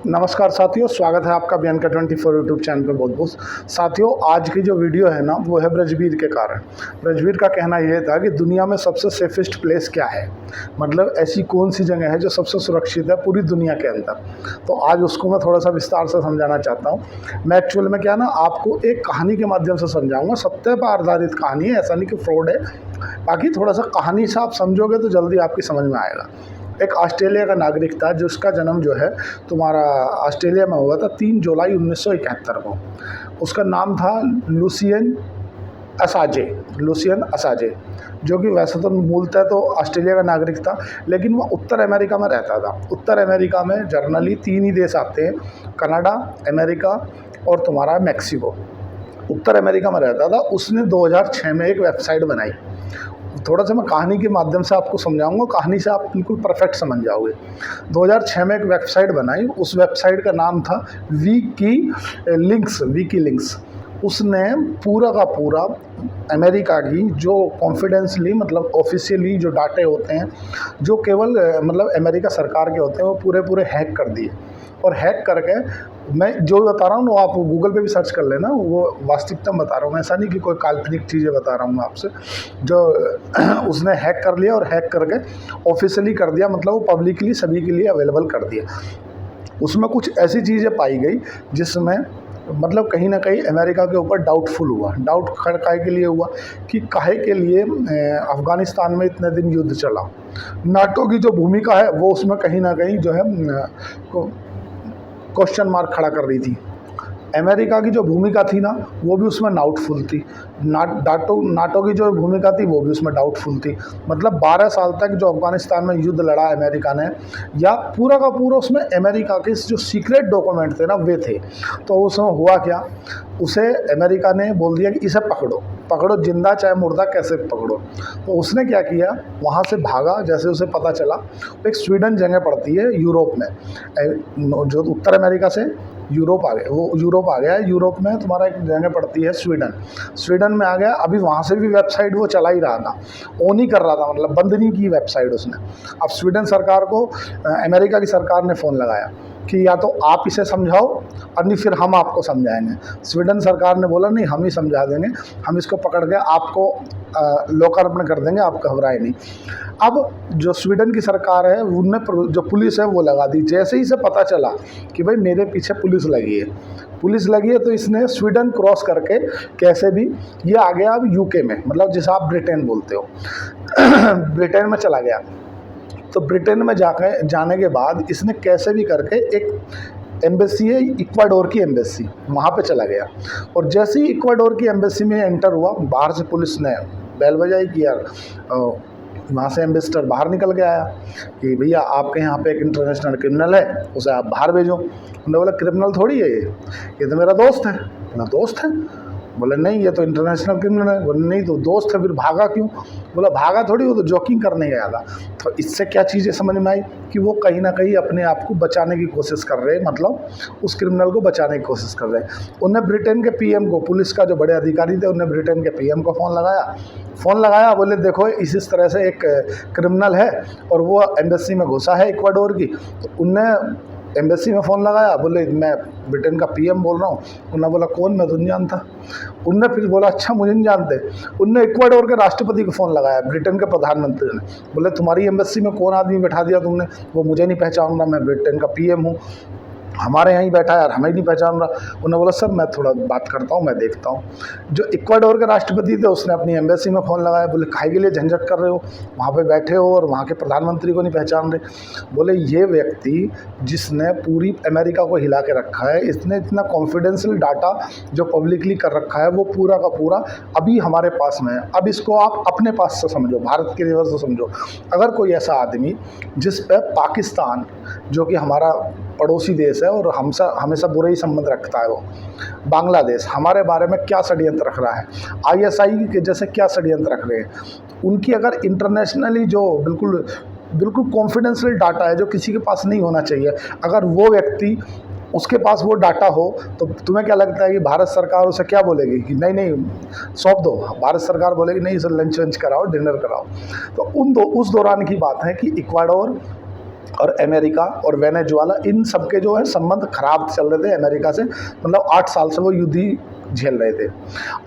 नमस्कार साथियों, स्वागत है आपका बयान का 24 यूट्यूब चैनल पे। बहुत बहुत साथियों, आज की जो वीडियो है ना वो है ब्रजबीर के कारण। ब्रजबीर का कहना यह था कि दुनिया में सबसे सेफेस्ट प्लेस क्या है, मतलब ऐसी कौन सी जगह है जो सबसे सुरक्षित है पूरी दुनिया के अंदर। तो आज उसको मैं थोड़ा सा विस्तार से समझाना चाहता हूँ। मैं एक्चुअल में क्या ना आपको एक कहानी के माध्यम से समझाऊँगा। सत्य पर आधारित कहानी है, ऐसा नहीं कि फ्रॉड है। बाकी थोड़ा सा कहानी से आप समझोगे तो जल्दी आपकी समझ में आएगा। एक ऑस्ट्रेलिया का नागरिक था जिसका जन्म जो है तुम्हारा ऑस्ट्रेलिया में हुआ था 3 जुलाई 1971 को। उसका नाम था लुसियन असाजे, जो कि वैसे तो मूलतः तो ऑस्ट्रेलिया का नागरिक था, लेकिन वो उत्तर अमेरिका में रहता था। उत्तर अमेरिका में जनरली 3 ही देश आते हैं, कनाडा, अमेरिका और तुम्हारा मैक्सिको। उत्तर अमेरिका में रहता था। उसने 2006 में एक वेबसाइट बनाई। थोड़ा सा मैं कहानी के माध्यम से आपको समझाऊंगा, कहानी से आप बिल्कुल परफेक्ट समझ जाओगे। 2006 में एक वेबसाइट बनाई। उस वेबसाइट का नाम था विकीलिंक्स। उसने पूरा का पूरा अमेरिका की जो कॉन्फिडेंशली मतलब ऑफिशियली जो डाटे होते हैं, जो केवल मतलब अमेरिका सरकार के होते हैं, वो पूरे हैक कर दिए। और हैक करके मैं जो बता रहा हूँ वो आप गूगल पे भी सर्च कर लेना, वो वास्तविकता बता रहा हूँ, ऐसा नहीं कि कोई काल्पनिक चीज़ें बता रहा हूँ मैं आपसे। जो उसने हैक कर लिया और हैक करके ऑफिशियली कर दिया, मतलब वो पब्लिकली सभी के लिए अवेलेबल कर दिया। उसमें कुछ ऐसी चीज़ें पाई गई जिसमें मतलब कहीं ना कहीं अमेरिका के ऊपर डाउटफुल हुआ। डाउट काहे के लिए हुआ कि काहे के लिए अफ़गानिस्तान में इतने दिन युद्ध चला। नाटो की जो भूमिका है वो उसमें कहीं ना कहीं जो है क्वेश्चन मार्क खड़ा कर रही थी। अमेरिका की जो भूमिका थी ना वो भी उसमें डाउटफुल थी। नाटो की जो भूमिका थी वो भी उसमें डाउटफुल थी। मतलब 12 साल तक जो अफ़गानिस्तान में युद्ध लड़ा अमेरिका ने, या पूरा का पूरा उसमें अमेरिका के जो सीक्रेट डॉक्यूमेंट थे ना वे थे। तो उसमें हुआ क्या, उसे अमेरिका ने बोल दिया कि इसे पकड़ो, जिंदा चाहे मुर्दा कैसे पकड़ो। तो उसने क्या किया, वहाँ से भागा। जैसे उसे पता चला, एक स्वीडन जगह पड़ती है यूरोप में, जो उत्तर अमेरिका से यूरोप आ गया, वो यूरोप आ गया। यूरोप में तुम्हारा एक जगह पड़ती है स्वीडन में आ गया। अभी वहाँ से भी वेबसाइट वो चला ही रहा था, ऑन ही कर रहा था, मतलब बंद नहीं की वेबसाइट उसने। अब स्वीडन सरकार को अमेरिका की सरकार ने फ़ोन लगाया कि या तो आप इसे समझाओ और नहीं फिर हम आपको समझाएंगे। स्वीडन सरकार ने बोला नहीं, हम ही समझा देंगे, हम इसको पकड़ के आपको लोकार्पण कर देंगे, आप घबराए नहीं। अब जो स्वीडन की सरकार है उनने जो पुलिस है वो लगा दी। जैसे ही इसे पता चला कि भाई मेरे पीछे पुलिस लगी है, तो इसने स्वीडन क्रॉस करके कैसे भी ये आ गया अब यूके में, मतलब जिसे आप ब्रिटेन बोलते हो ब्रिटेन में चला गया। तो ब्रिटेन में जाने के बाद इसने कैसे भी करके एक एम्बेसी है, इक्वाडोर की एम्बेसी, वहाँ पे चला गया। और जैसे ही इक्वाडोर की एम्बेसी में एंटर हुआ, बाहर से पुलिस ने बैल बजाई कि यार वहाँ से एम्बेसडर बाहर निकल के आया कि भैया आपके यहाँ पे एक इंटरनेशनल क्रिमिनल है, उसे आप बाहर भेजो। उन्होंने बोला क्रिमिनल थोड़ी है ये तो मेरा दोस्त है। बोला दोस्त है? बोले नहीं, ये तो इंटरनेशनल क्रिमिनल है। बोले नहीं तो दोस्त है, फिर भागा क्यों? बोला भागा थोड़ी, वो तो जॉकिंग करने गया था। तो इससे क्या चीज़ें समझ में आई कि वो कहीं ना कहीं अपने आप को बचाने की कोशिश कर रहे हैं, मतलब उस क्रिमिनल को बचाने की कोशिश कर रहे हैं। उन्हें ब्रिटेन के पीएम को, पुलिस का जो बड़े अधिकारी थे, उन्हें ब्रिटेन के पीएम को फ़ोन लगाया। बोले देखो इस तरह से एक क्रिमिनल है और वो एम्बेसी में घुसा है इक्वाडोर की। तो उनने एम्बेसी में फ़ोन लगाया, बोले मैं ब्रिटेन का पीएम बोल रहा हूँ। उन्होंने बोला कौन, मैं तो नहीं जानता। उनने फिर बोला अच्छा मुझे नहीं जानते। उनने इक्वाडोर के राष्ट्रपति को फ़ोन लगाया, ब्रिटेन के प्रधानमंत्री ने। बोले तुम्हारी एम्बेसी में कौन आदमी बैठा दिया तुमने? वो मुझे नहीं पहचान रहा, मैं ब्रिटेन का पीएम हूँ, हमारे यहाँ ही बैठा है यार, हमें नहीं पहचान रहा। उन्होंने बोला सर मैं थोड़ा बात करता हूँ, मैं देखता हूँ। जो इक्वाडोर के राष्ट्रपति थे उसने अपनी एम्बेसी में फ़ोन लगाया। बोले काहे के लिए झंझट कर रहे हो, वहाँ पे बैठे हो और वहाँ के प्रधानमंत्री को नहीं पहचान रहे। बोले ये व्यक्ति जिसने पूरी अमेरिका को हिला के रखा है, इसने इतना कॉन्फिडेंशियल डाटा जो पब्लिकली कर रखा है वो पूरा का पूरा अभी हमारे पास में है। अब इसको आप अपने पास से समझो, भारत के रिवर्स से समझो। अगर कोई ऐसा आदमी जिस पे पाकिस्तान, जो कि हमारा पड़ोसी देश है और हमसे हमेशा बुरे ही संबंध रखता है, वो बांग्लादेश हमारे बारे में क्या षड्यंत्र रख रहा है, आईएसआई के जैसे क्या षड्यंत्र रख रहे हैं, उनकी अगर इंटरनेशनली जो बिल्कुल कॉन्फिडेंशियल डाटा है जो किसी के पास नहीं होना चाहिए, अगर वो व्यक्ति उसके पास वो डाटा हो, तो तुम्हें क्या लगता है कि भारत सरकार उसे क्या बोलेगी कि नहीं सौंप दो? भारत सरकार बोलेगी नहीं सर, लंच कराओ, डिनर कराओ। तो उस दौरान की बात है कि इक्वाडोर और अमेरिका और वेनेजुएला इन सब के जो है संबंध खराब चल रहे थे अमेरिका से, मतलब 8 साल से वो युद्ध ही झेल रहे थे।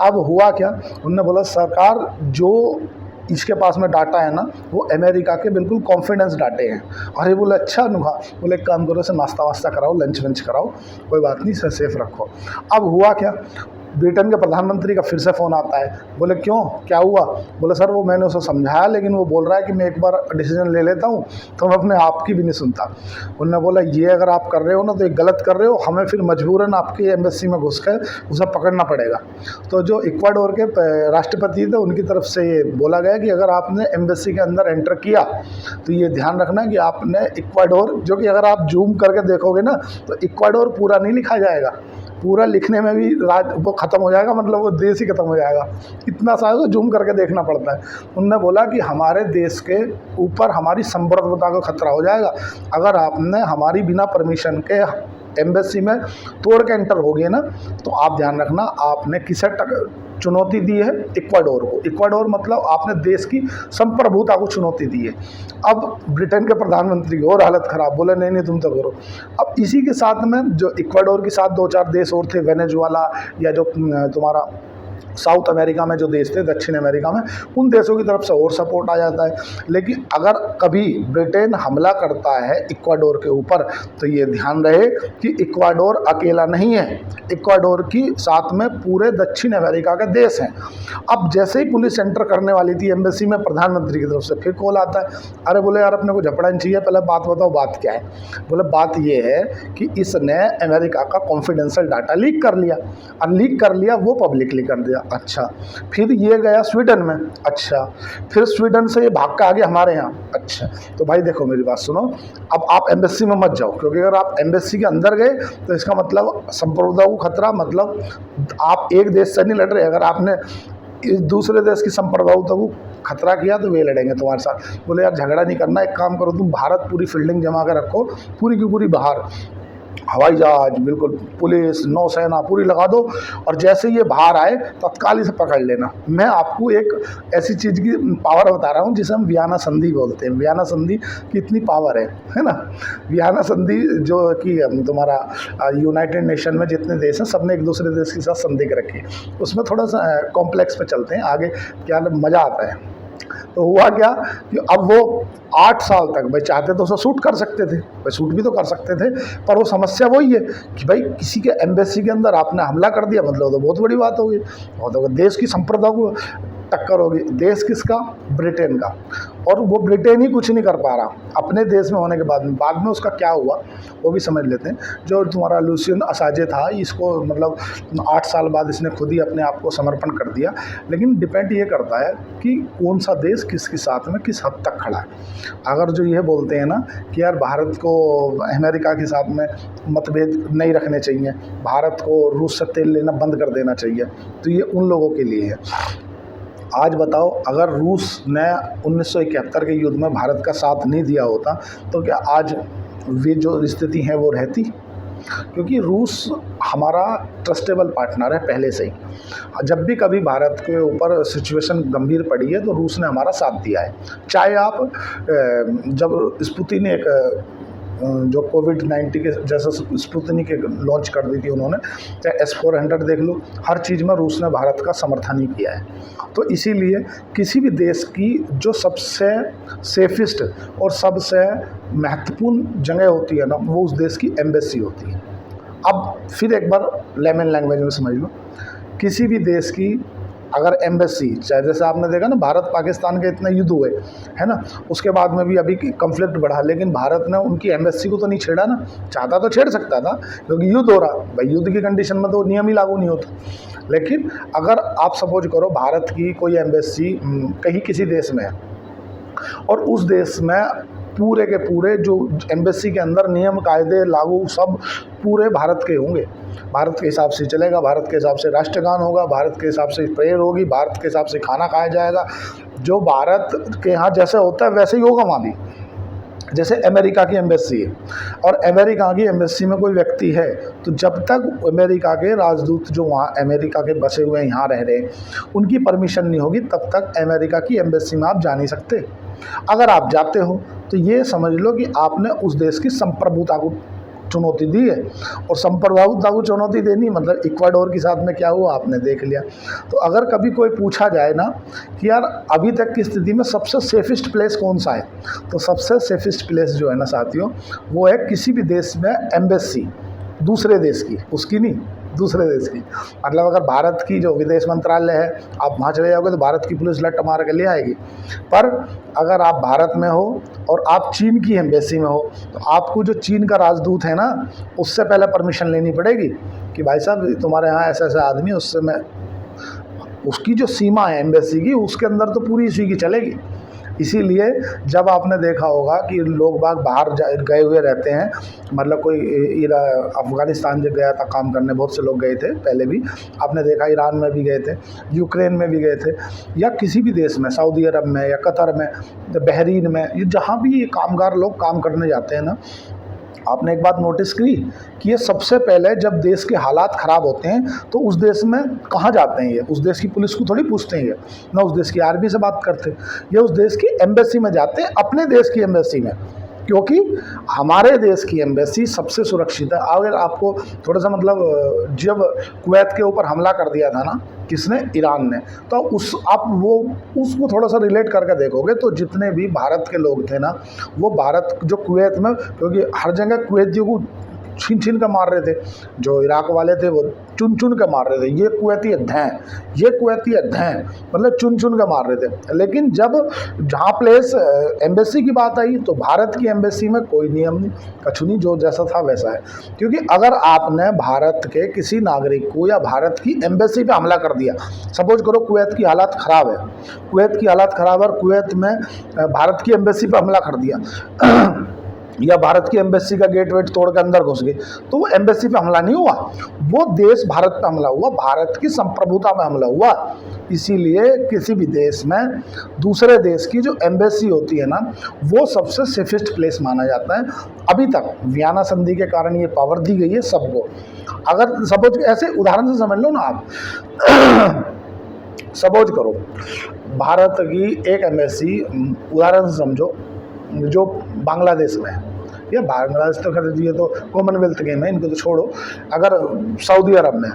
अब हुआ क्या, उन्होंने बोला सरकार जो इसके पास में डाटा है ना वो अमेरिका के बिल्कुल कॉन्फिडेंस डाटे हैं। अरे बोले अच्छा अनुहा, बोले एक काम करो, से नाश्ता वास्ता कराओ, लंच वंच कराओ, कोई बात नहीं, से सेफ रखो। अब हुआ क्या, ब्रिटेन के प्रधानमंत्री का फिर से फ़ोन आता है। बोले क्यों, क्या हुआ? बोले सर वो मैंने उसे समझाया लेकिन वो बोल रहा है कि मैं एक बार डिसीजन ले लेता हूँ तो मैं अपने आप की भी नहीं सुनता। उन्होंने बोला ये अगर आप कर रहे हो ना तो ये गलत कर रहे हो, हमें फिर मजबूरन आपकी एम्बेसी में घुस कर उसे पकड़ना पड़ेगा। तो जो इक्वाडोर के राष्ट्रपति थे उनकी तरफ से ये बोला गया कि अगर आपने एम्बेसी के अंदर एंटर किया तो ये ध्यान रखना कि आपने इक्वाडोर, जो कि अगर आप जूम करके देखोगे ना तो इक्वाडोर पूरा नहीं लिखा जाएगा, पूरा लिखने में भी वो ख़त्म हो जाएगा, मतलब वो देश ही ख़त्म हो जाएगा, इतना सारा तो जूम करके देखना पड़ता है। उन्होंने बोला कि हमारे देश के ऊपर हमारी संप्रभुता को खतरा हो जाएगा अगर आपने हमारी बिना परमिशन के एम्बेसी में तोड़ के एंटर हो गए ना, तो आप ध्यान रखना आपने किसे चुनौती दी है, इक्वाडोर को। इक्वाडोर मतलब आपने देश की संप्रभुता को चुनौती दी है। अब ब्रिटेन के प्रधानमंत्री की और हालत ख़राब, बोले नहीं नहीं तुम तो करो। अब इसी के साथ में जो इक्वाडोर के साथ 2-4 देश और थे, वेनेजुएला या जो तुम्हारा साउथ अमेरिका में जो देश थे, दक्षिण अमेरिका में, उन देशों की तरफ से और सपोर्ट आ जाता है। लेकिन अगर कभी ब्रिटेन हमला करता है इक्वाडोर के ऊपर तो ये ध्यान रहे कि इक्वाडोर अकेला नहीं है, इक्वाडोर की साथ में पूरे दक्षिण अमेरिका के देश हैं। अब जैसे ही पुलिस एंटर करने वाली थी एम्बेसी में, प्रधानमंत्री की तरफ से फिर कॉल आता है। अरे बोले यार अपने को झपड़ा नहीं चाहिए, पहले बात बताओ बात क्या है। बोले बात ये है कि इसने अमेरिका का कॉन्फिडेंशियल डाटा लीक कर लिया, और लीक कर लिया वो पब्लिकली कर दिया। अच्छा, फिर ये गया स्वीडन में, अच्छा, फिर स्वीडन से ये भाग के आ गया हमारे यहाँ। अच्छा, तो भाई देखो मेरी बात सुनो, अब आप एम्बेसी में मत जाओ, क्योंकि अगर आप एम्बेसी के अंदर गए तो इसका मतलब संप्रभुता को खतरा, मतलब आप एक देश से नहीं लड़ रहे, अगर आपने इस दूसरे देश की संप्रभुता को खतरा किया तो वे लड़ेंगे तुम्हारे साथ। बोले यार झगड़ा नहीं करना, एक काम करो तुम भारत पूरी फील्डिंग जमा कर रखो, पूरी की पूरी बाहर हवाई जहाज, बिल्कुल पुलिस, नौसेना पूरी लगा दो, और जैसे ये बाहर आए तत्काल इसे पकड़ लेना। मैं आपको एक ऐसी चीज़ की पावर बता रहा हूँ जिसे हम वियना संधि बोलते हैं। वियना संधि की इतनी पावर है ना। वियना संधि जो कि तुम्हारा यूनाइटेड नेशन में जितने देश हैं सबने एक दूसरे देश के साथ संधि कर रखी है, उसमें थोड़ा सा कॉम्प्लेक्स पे चलते हैं आगे, क्या मज़ा आता है। तो हुआ क्या कि अब वो 8 साल तक भाई चाहते तो उसे शूट कर सकते थे, भाई शूट भी तो कर सकते थे, पर वो समस्या वही है कि भाई किसी के एम्बेसी के अंदर आपने हमला कर दिया, मतलब तो बहुत बड़ी बात होगी, और देश की संप्रभुता को टक्कर होगी। देश किसका? ब्रिटेन का। और वो ब्रिटेन ही कुछ नहीं कर पा रहा अपने देश में होने के बाद में उसका क्या हुआ वो भी समझ लेते हैं। जो तुम्हारा लुसियन असांजे था, इसको मतलब 8 साल बाद इसने खुद ही अपने आप को समर्पण कर दिया। लेकिन डिपेंड ये करता है कि कौन सा देश किसके साथ में किस हद तक खड़ा है। अगर जो ये बोलते हैं ना कि यार भारत को अमेरिका के साथ में मतभेद नहीं रखने चाहिए, भारत को रूस से तेल लेना बंद कर देना चाहिए, तो ये उन लोगों के लिए है। आज बताओ अगर रूस ने 1971 के युद्ध में भारत का साथ नहीं दिया होता तो क्या आज वे जो स्थिति है वो रहती? क्योंकि रूस हमारा ट्रस्टेबल पार्टनर है पहले से ही। जब भी कभी भारत के ऊपर सिचुएशन गंभीर पड़ी है तो रूस ने हमारा साथ दिया है। चाहे आप जब स्पुतनिक जो कोविड-19 के जैसा स्पुतनिक लॉन्च कर दी थी उन्होंने, चाहे S-400 देख लो, हर चीज़ में रूस ने भारत का समर्थन ही किया है। तो इसीलिए किसी भी देश की जो सबसे सेफेस्ट और सबसे महत्वपूर्ण जगह होती है ना, वो उस देश की एम्बेसी होती है। अब फिर एक बार लेमन लैंग्वेज में समझ लो, किसी भी देश की अगर एम्बेसी, चाहे जैसे आपने देखा ना भारत पाकिस्तान के इतने युद्ध हुए है ना, उसके बाद में भी अभी कन्फ्लिक्ट बढ़ा, लेकिन भारत ने उनकी एम्बेसी को तो नहीं छेड़ा ना। चाहता तो छेड़ सकता था क्योंकि युद्ध हो रहा, भाई युद्ध की कंडीशन में तो नियम ही लागू नहीं होता। लेकिन अगर आप सपोज करो भारत की कोई एम्बेसी कहीं किसी देश में है और उस देश में पूरे के पूरे जो एम्बेसी के अंदर नियम कायदे लागू सब पूरे भारत के होंगे, भारत के हिसाब से चलेगा, भारत के हिसाब से राष्ट्रगान होगा, भारत के हिसाब से प्रेयर होगी, भारत के हिसाब से खाना खाया जाएगा, जो भारत के यहाँ जैसे होता है वैसे ही होगा वहाँ भी। जैसे अमेरिका की एम्बेसी है और अमेरिका की एम्बेसी में कोई व्यक्ति है तो जब तक अमेरिका के राजदूत जो वहाँ अमेरिका के बसे हुए यहाँ रह रहे हैं उनकी परमिशन नहीं होगी तब तक अमेरिका की एम्बेसी में आप जा नहीं सकते। अगर आप जाते हो तो ये समझ लो कि आपने उस देश की संप्रभुता को चुनौती दी है। और संप्रभुता को चुनौती देनी मतलब इक्वाडोर के साथ में क्या हुआ आपने देख लिया। तो अगर कभी कोई पूछा जाए ना कि यार अभी तक की स्थिति में सबसे सेफेस्ट प्लेस कौन सा है, तो सबसे सेफेस्ट प्लेस जो है ना साथियों, वो है किसी भी देश में एम्बेसी, दूसरे देश की, उसकी नहीं, दूसरे देश की। मतलब अगर भारत की जो विदेश मंत्रालय है, आप वहाँ चले जाओगे तो भारत की पुलिस लट मार के ले आएगी। पर अगर आप भारत में हो और आप चीन की एम्बेसी में हो, तो आपको जो चीन का राजदूत है ना, उससे पहले परमिशन लेनी पड़ेगी कि भाई साहब तुम्हारे यहाँ ऐसा ऐसा आदमी, उससे मैं, उसकी जो सीमा है एम्बेसी की, उसके अंदर तो पूरी इसी की चलेगी। इसीलिए जब आपने देखा होगा कि लोग बाग बाहर गए हुए रहते हैं, मतलब कोई अफ़गानिस्तान जब गया था काम करने, बहुत से लोग गए थे पहले भी, आपने देखा ईरान में भी गए थे, यूक्रेन में भी गए थे, या किसी भी देश में, सऊदी अरब में या कतर में, बहरीन में, ये जहाँ भी ये कामगार लोग काम करने जाते हैं ना, आपने एक बात नोटिस की कि ये सबसे पहले जब देश के हालात ख़राब होते हैं तो उस देश में कहाँ जाते हैं, ये उस देश की पुलिस को थोड़ी पूछते हैं, ये ना उस देश की आर्मी से बात करते, ये उस देश की एम्बेसी में जाते हैं, अपने देश की एम्बेसी में, क्योंकि हमारे देश की एम्बेसी सबसे सुरक्षित है। अगर आपको थोड़ा सा मतलब, जब कुवैत के ऊपर हमला कर दिया था ना, किसने, ईरान ने, तो उसको थोड़ा सा रिलेट करके देखोगे तो जितने भी भारत के लोग थे ना, वो भारत जो कुवैत में, क्योंकि हर जगह कुवैतियों को छीन छीन कर मार रहे थे, जो इराक वाले थे वो चुन चुन कर मार रहे थे, ये कुवैती अध्ययन, ये कुवैती अध्ययन, मतलब चुन चुन कर मार रहे थे। लेकिन जब जहाँ प्लेस एम्बेसी की बात आई तो भारत की एम्बेसी में कोई नियम नहीं, कछु नहीं, जो जैसा था वैसा है। क्योंकि अगर आपने भारत के किसी नागरिक को या भारत की एम्बेसी पे हमला कर दिया, सपोज करो कुवैत की हालात ख़राब है, कुवैत की हालात ख़राब है और कुवैत में भारत की एम्बेसी पे हमला कर दिया या भारत की एम्बेसी का गेट वेट तोड़ के अंदर घुस गए, तो वो एम्बेसी पे हमला नहीं हुआ, वो देश भारत पे हमला हुआ, भारत की संप्रभुता में हमला हुआ। इसीलिए किसी भी देश में दूसरे देश की जो एम्बेसी होती है ना, वो सबसे सेफेस्ट प्लेस माना जाता है। अभी तक वियना संधि के कारण ये पावर दी गई है सबको। अगर सपोज ऐसे उदाहरण से समझ लो ना आप, सपोज करो भारत की एक एम्बेसी, उदाहरण से समझो, जो बांग्लादेश में है, या बांग्लादेश तो खैर ये तो कॉमनवेल्थ गेम है, इनको तो छोड़ो, अगर सऊदी अरब में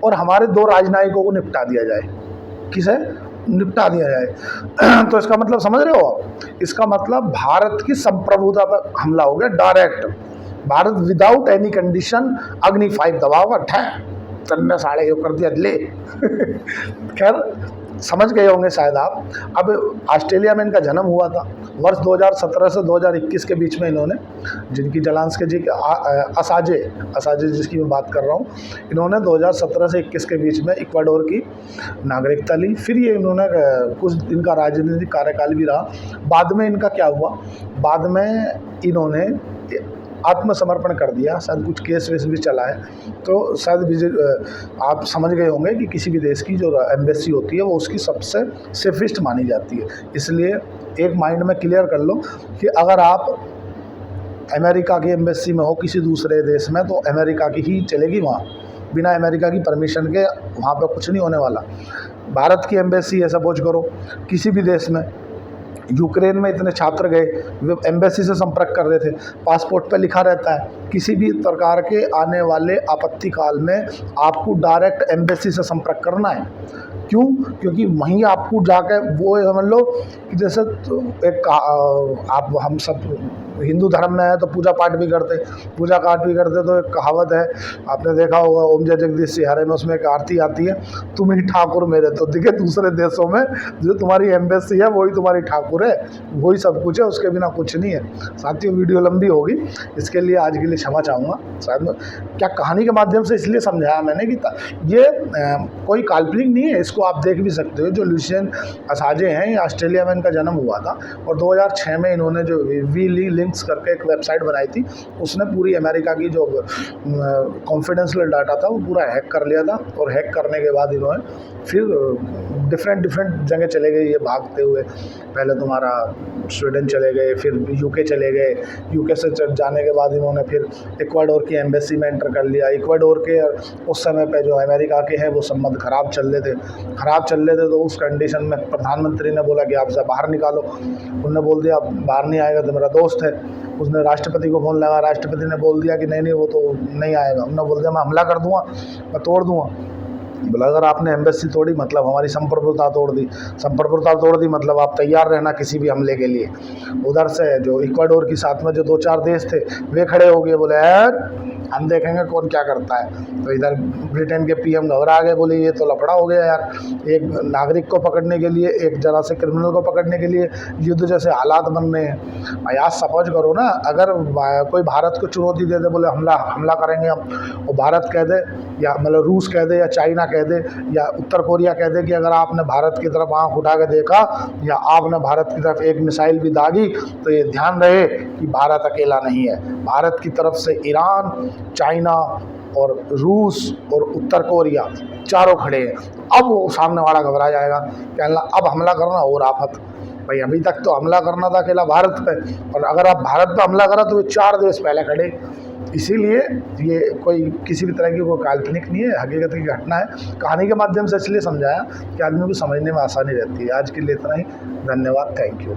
और हमारे दो राजनयिकों को निपटा दिया जाए, किसे निपटा दिया जाए तो इसका मतलब समझ रहे हो आप, इसका मतलब भारत की संप्रभुता पर हमला हो गया direct. Bharat without any condition अग्नि 5 दबाओगा, ठंडा साढ़े कर दिया ले खैर समझ गए होंगे शायद आप। अब ऑस्ट्रेलिया में इनका जन्म हुआ था वर्ष 2017 से 2021 के बीच में। इन्होंने, जिनकी जलांस्की जी असाजे जिसकी मैं बात कर रहा हूँ, इन्होंने 2017 से 21 के बीच में इक्वाडोर की नागरिकता ली। फिर ये इन्होंने कुछ इनका राजनीतिक कार्यकाल भी रहा। बाद में इनका क्या हुआ, बाद में इन्होंने आत्मसमर्पण कर दिया, शायद कुछ केस वेस भी चला है, तो शायद आप समझ गए होंगे कि किसी भी देश की जो एम्बेसी होती है वो उसकी सबसे सेफेस्ट मानी जाती है। इसलिए एक माइंड में क्लियर कर लो कि अगर आप अमेरिका की एम्बेसी में हो किसी दूसरे देश में, तो अमेरिका की ही चलेगी वहाँ, बिना अमेरिका की परमिशन के वहाँ पे कुछ नहीं होने वाला। भारत की एम्बेसी है, सपोज करो किसी भी देश में, यूक्रेन में इतने छात्र गए, वे एम्बेसी से संपर्क कर रहे थे, पासपोर्ट पे लिखा रहता है किसी भी प्रकार के आने वाले आपत्ति काल में आपको डायरेक्ट एम्बेसी से संपर्क करना है। क्यों? क्योंकि वहीं आपको जाकर वो समझ लो कि जैसे तो एक आप हम सब हिंदू धर्म में है तो पूजा पाठ भी करते, तो एक कहावत है, आपने देखा होगा, ओम जय जगदीश सिहारे में, उसमें एक आरती आती है, तुम ही ठाकुर मेरे। तो देखिए दूसरे देशों में जो तुम्हारी एम्बेसी है वही तुम्हारी ठाकुर है, वही सब कुछ है, उसके बिना कुछ नहीं है। साथियों वीडियो लंबी होगी, इसके लिए आज के लिए क्षमा चाहूँगा। शायद क्या कहानी के माध्यम से इसलिए समझाया मैंने कि ये कोई काल्पनिक नहीं है, इसको आप देख भी सकते हो। जो लुसियन असाजे हैं, ये ऑस्ट्रेलिया में इनका जन्म हुआ था और 2006 में इन्होंने जो WikiLeaks करके एक वेबसाइट बनाई थी, उसने पूरी अमेरिका की जो कॉन्फिडेंशियल डाटा था वो पूरा हैक कर लिया था। और हैक करने के बाद इन्होंने फिर डिफरेंट डिफरेंट जगह चले गए ये भागते हुए। पहले तुम्हारा स्वीडन चले गए, फिर यूके चले गए, यूके से जाने के बाद इन्होंने फिर इक्वाडोर की एम्बेसी में एंटर कर लिया। इक्वाडोर के उस समय पे जो अमेरिका के हैं वो संबंध ख़राब चल रहे थे, तो उस कंडीशन में प्रधानमंत्री ने बोला कि आप सब बाहर निकालो। उन्होंने बोल दिया बाहर नहीं आएगा तो मेरा दोस्त है। उसने राष्ट्रपति को फ़ोन लगा, राष्ट्रपति ने बोल दिया कि नहीं वो तो नहीं आएगा। उन्होंने बोल दिया मैं हमला कर दूँगा, मैं तोड़ दूँगा। बोला अगर आपने एम्बेसी तोड़ी मतलब हमारी संप्रभुता तोड़ दी मतलब आप तैयार रहना किसी भी हमले के लिए। उधर से जो इक्वाडोर के साथ में जो 2-4 देश थे वे खड़े हो गए, बोले यार हम देखेंगे कौन क्या करता है। तो इधर ब्रिटेन के पीएम घबरा गए, बोले ये तो लफड़ा हो गया यार, एक नागरिक को पकड़ने के लिए, एक जरा से क्रिमिनल को पकड़ने के लिए युद्ध जैसे हालात बन रहे हैं। यार सपोज करो ना, अगर कोई भारत को चुनौती दे दे, बोले हमला करेंगे हम, और भारत कह दे या मतलब रूस कह दे या चाइना कह दे या उत्तर कोरिया कह दे कि अगर आपने भारत की तरफ आँख उठा के देखा या आपने भारत की तरफ एक मिसाइल भी दागी तो ये ध्यान रहे कि भारत अकेला नहीं है। भारत की तरफ से ईरान, चाइना और रूस और उत्तर कोरिया चारों खड़े हैं। अब वो सामने वाला घबरा जाएगा, कहना अब हमला करना और आफत। भाई अभी तक तो हमला करना था अकेला भारत पे, और अगर आप भारत पे हमला करा तो ये 4 देश पहले खड़े। इसीलिए ये कोई किसी भी तरह की कोई काल्पनिक नहीं है, हकीकत की घटना है। कहानी के माध्यम से इसलिए समझाया कि आदमी को समझने में आसानी रहती है। आज के लिए इतना ही, धन्यवाद, थैंक यू।